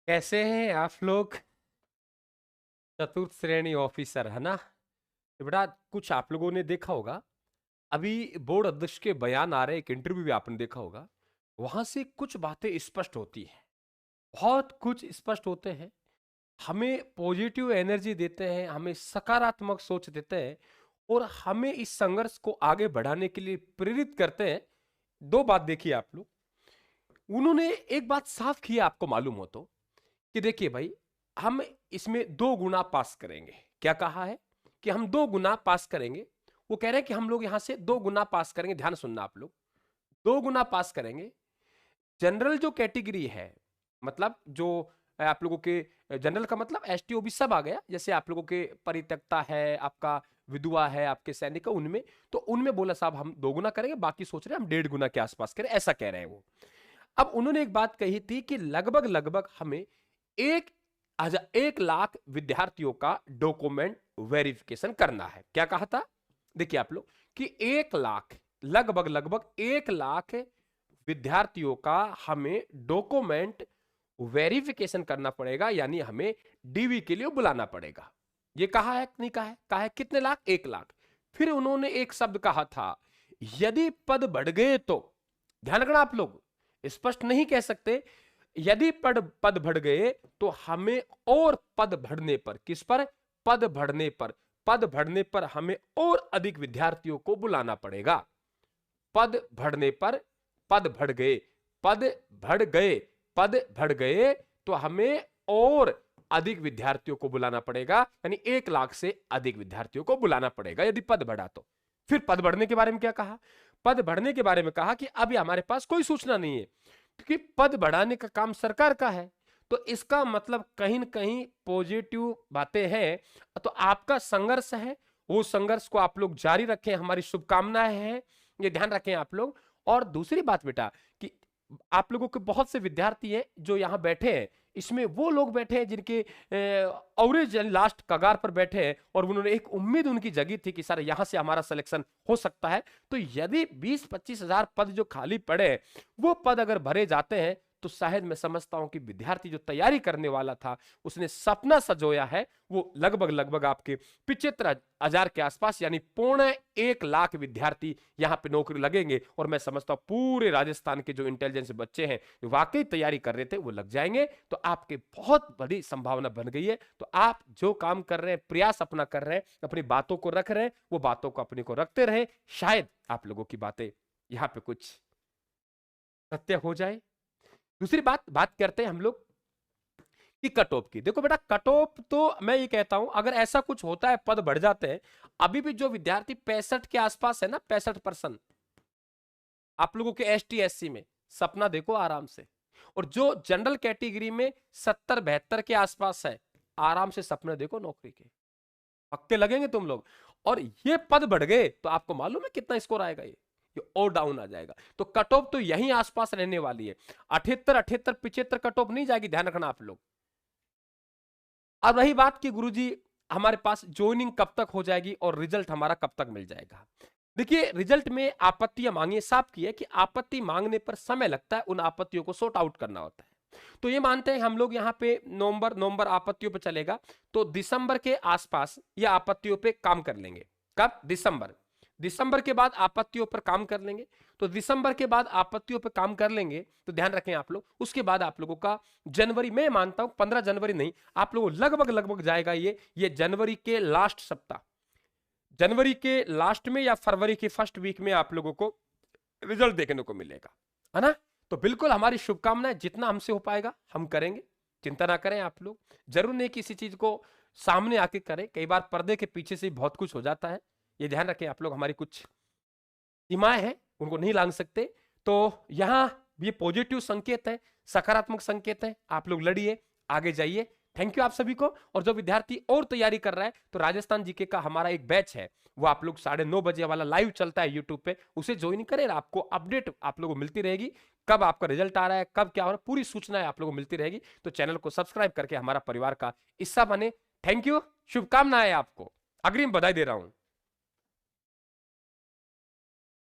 कैसे हैं आप लोग? चतुर्थ श्रेणी ऑफिसर है ना? तो बेटा कुछ आप लोगों ने देखा होगा, अभी बोर्ड अध्यक्ष के बयान आ रहे, एक इंटरव्यू भी आपने देखा होगा। वहां से कुछ बातें स्पष्ट होती हैं, बहुत कुछ स्पष्ट होते हैं। हमें पॉजिटिव एनर्जी देते हैं, हमें सकारात्मक सोच देते हैं और हमें इस संघर्ष को आगे बढ़ाने के लिए प्रेरित करते हैं। दो बात देखिए आप लोग, उन्होंने एक बात साफ की है, आपको मालूम हो तो, कि देखिए भाई, हम इसमें 2 गुना पास करेंगे। क्या कहा है? कि हम 2 गुना पास करेंगे। वो कह रहे हैं कि हम लोग यहां से 2 गुना पास करेंगे। ध्यान सुनना आप लोग, 2 गुना पास करेंगे। जनरल जो कैटेगरी है, मतलब जो आप लोगों के जनरल का मतलब एसटी ओबी सब आ गया, जैसे आप लोगों के परित्यक्ता है, आपका विधवा है, आपके सैनिक है, उनमें तो उनमें बोला साहब हम 2 गुना करेंगे, बाकी सोच रहे हैं हम 1.5 गुना के आसपास करें, ऐसा कह रहे हैं वो। अब उन्होंने एक बात कही थी कि लगभग लगभग हमें एक 1 लाख विद्यार्थियों का डॉक्यूमेंट वेरिफिकेशन करना है। क्या कहा था? देखिए आप लोग, कि 1 लाख, लगभग लगभग 1 लाख विद्यार्थियों का हमें डॉक्यूमेंट वेरिफिकेशन करना पड़ेगा, यानी हमें डीवी के लिए बुलाना पड़ेगा। ये कहा है नहीं कहा है? कहा है कितने लाख? 1 लाख। फिर उन्होंने एक शब्द कहा था, यदि पद बढ़ गए तो, ध्यान रखना आप लोग, स्पष्ट नहीं कह सकते, यदि पद बढ़ गए तो हमें और पद बढ़ने पर, किस पर? पद बढ़ने पर, पद बढ़ने पर हमें और अधिक विद्यार्थियों को बुलाना पड़ेगा। पद बढ़ने पर, पद बढ़ गए, पद बढ़ गए, पद बढ़ गए तो हमें और अधिक विद्यार्थियों को बुलाना पड़ेगा, यानी 1 लाख से अधिक विद्यार्थियों को बुलाना पड़ेगा यदि पद बढ़ा तो। फिर पद बढ़ने के बारे में क्या कहा? पद बढ़ने के बारे में कहा कि अभी हमारे पास कोई सूचना नहीं है, क्योंकि पद बढ़ाने का काम सरकार का है। तो इसका मतलब कहीं न कहीं पॉजिटिव बातें हैं। तो आपका संघर्ष है, वो संघर्ष को आप लोग जारी रखें, हमारी शुभकामनाएं हैं, ये ध्यान रखें आप लोग। और दूसरी बात बेटा, कि आप लोगों के बहुत से विद्यार्थी हैं जो यहाँ बैठे हैं, इसमें वो लोग बैठे हैं जिनके ऑवरेज लास्ट कगार पर बैठे हैं, और उन्होंने एक उम्मीद उनकी जगी थी कि सर यहाँ से हमारा सिलेक्शन हो सकता है। तो यदि 20-25 हजार पद जो खाली पड़े हैं, वो पद अगर भरे जाते हैं, तो शायद मैं समझता हूं कि विद्यार्थी जो तैयारी करने वाला था, उसने सपना सजोया है, वो लगभग लगभग आपके 75,000 के आसपास, यानी 1.25 लाख विद्यार्थी यहां पे नौकरी लगेंगे। और मैं समझता हूं पूरे राजस्थान के जो इंटेलिजेंस बच्चे हैं, जो वाकई तैयारी कर रहे थे, वो लग जाएंगे। तो आपके बहुत बड़ी संभावना बन गई है। तो आप जो काम कर रहे हैं, प्रयास अपना कर रहे हैं, अपनी बातों को रख रहे हैं, वो बातों को अपने को रखते रहे, शायद आप लोगों की बातें यहां पे कुछ सत्य हो जाए। दूसरी बात बात करते हैं हम लोग कि कट ऑफ की। देखो बेटा, कट ऑफ तो मैं ये कहता हूं, अगर ऐसा कुछ होता है, पद बढ़ जाते हैं, अभी भी जो विद्यार्थी 65 के आसपास है ना, 65% आप लोगों के एसटी एससी में, सपना देखो आराम से। और जो जनरल कैटेगरी में 70-72 के आसपास है, आराम से सपने देखो नौकरी के, पक्के लगेंगे तुम लोग। और ये पद बढ़ गए तो आपको मालूम है कितना स्कोर आएगा, ये और डाउन आ जाएगा। तो कट ऑफ तो यहीं आसपास रहने वाली है, 78 78 75 कट ऑफ नहीं जाएगी, ध्यान रखना आप लोग। अब रही बात कि गुरुजी हमारे पास ज्वाइनिंग कब तक हो जाएगी और रिजल्ट हमारा कब तक मिल जाएगा। देखिए, रिजल्ट में आपत्तियां मांगी, साफ की है कि आपत्ति मांगने पर समय लगता है, उन आपत्तियों को सॉर्ट आउट करना होता है। तो ये मानते हैं हम लोग यहाँ पे नवंबर आपत्तियों पे चलेगा, तो दिसंबर के आसपास ये आपत्तियों पे काम कर लेंगे। कब? दिसंबर के बाद आपत्तियों पर काम कर लेंगे। तो दिसंबर के बाद आपत्तियों पर काम कर लेंगे, तो ध्यान रखें आप लोग, उसके बाद आप लोगों का जनवरी में, मानता हूं 15 जनवरी नहीं, आप लोगों लगभग लगभग जाएगा ये जनवरी के लास्ट सप्ताह, जनवरी के लास्ट में या फरवरी के फर्स्ट वीक में आप लोगों को रिजल्ट देखने को मिलेगा, है ना? तो बिल्कुल हमारी शुभकामनाएं, जितना हमसे हो पाएगा हम करेंगे, चिंता ना करें आप लोग। जरूर नहीं किसी चीज को सामने आके करें, कई बार पर्दे के पीछे से बहुत कुछ हो जाता है, ये ध्यान रखें आप लोग। हमारी कुछ सीमाएं हैं, उनको नहीं लांघ सकते। तो यहां ये पॉजिटिव संकेत है, सकारात्मक संकेत है, आप लोग लड़िए, आगे जाइए। थैंक यू आप सभी को। और जो विद्यार्थी और तैयारी कर रहा है, तो राजस्थान जीके का हमारा एक बैच है, वो आप लोग 9:30 बजे वाला लाइव चलता है यूट्यूब पे, उसे ज्वाइन करें, आपको अपडेट आप लोगों को मिलती रहेगी, कब आपका रिजल्ट आ रहा है, कब क्या हो रहा है, पूरी सूचनाएं आप लोगों को मिलती रहेगी। तो चैनल को सब्सक्राइब करके हमारा परिवार का हिस्सा बने। थैंक यू, शुभकामनाएं आपको, अग्रिम बधाई दे रहा हूं।